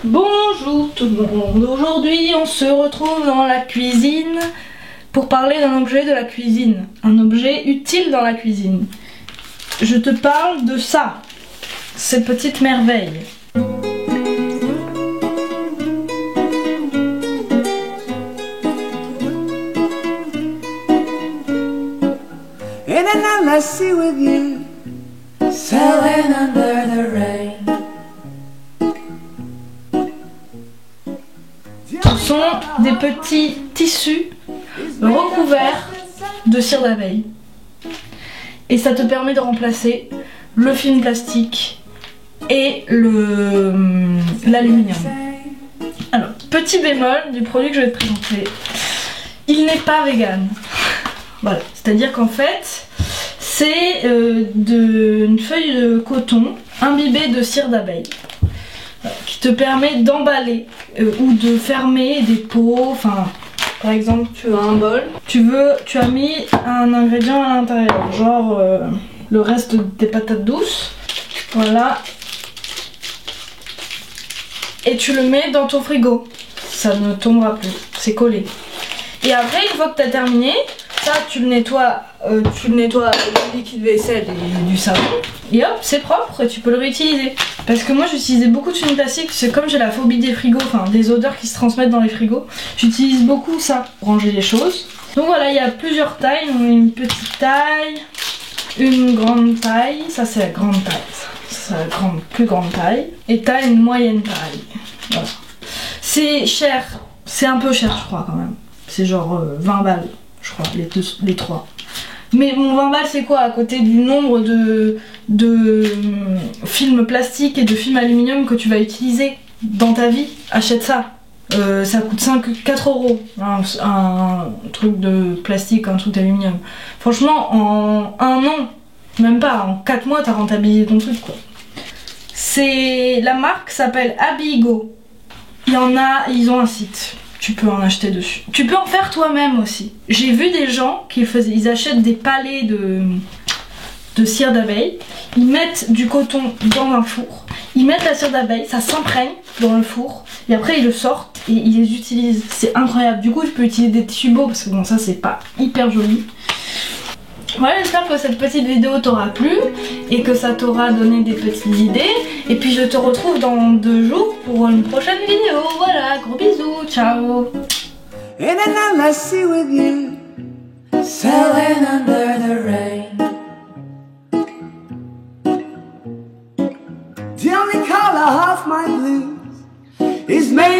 Bonjour tout le monde, aujourd'hui on se retrouve dans la cuisine pour parler d'un objet de la cuisine, un objet utile dans la cuisine. Je te parle de ça, ces petites merveilles. Ce sont des petits tissus recouverts de cire d'abeille. Et ça te permet de remplacer le film plastique et l'aluminium. Alors, petit bémol du produit que je vais te présenter, il n'est pas vegan. Voilà, c'est-à-dire qu'en fait, c'est une feuille de coton imbibée de cire d'abeille qui te permet d'emballer ou de fermer des pots. Enfin, par exemple, tu as un bol, tu as mis un ingrédient à l'intérieur, genre le reste des patates douces, voilà, et tu le mets dans ton frigo, ça ne tombera plus, c'est collé. Et après, une fois que tu as terminé, ça tu le nettoies avec du liquide vaisselle et du savon, et hop, c'est propre et tu peux le réutiliser. Parce que moi j'utilisais beaucoup de film plastique, c'est comme j'ai la phobie des frigos, enfin des odeurs qui se transmettent dans les frigos, j'utilise beaucoup ça pour ranger les choses. Donc voilà, il y a plusieurs tailles, donc une petite taille, une grande taille, ça c'est la grande taille, ça c'est la plus grande taille, et t'as une moyenne taille. Voilà. C'est cher, c'est un peu cher je crois quand même, c'est genre 20 balles je crois, les trois. Mais mon 20 balles c'est quoi à côté du nombre de films plastiques et de films aluminium que tu vas utiliser dans ta vie? Achète ça. Ça coûte 4 euros un truc de plastique, un truc d'aluminium. Franchement, en un an, même pas, en 4 mois, t'as rentabilisé ton truc quoi. La marque s'appelle Abigo. Il y en a, ils ont un site. Tu peux en acheter dessus. Tu peux en faire toi-même aussi. J'ai vu des gens ils achètent des palets de cire d'abeille, ils mettent du coton dans un four, ils mettent la cire d'abeille, ça s'imprègne dans le four, et après ils le sortent et ils les utilisent. C'est incroyable. Du coup, je peux utiliser des tissus beaux parce que bon, ça c'est pas hyper joli. Voilà, j'espère que cette petite vidéo t'aura plu et que ça t'aura donné des petites idées. Et puis je te retrouve dans 2 jours pour une prochaine vidéo. Voilà, gros bisous, ciao. The only color of my blues is made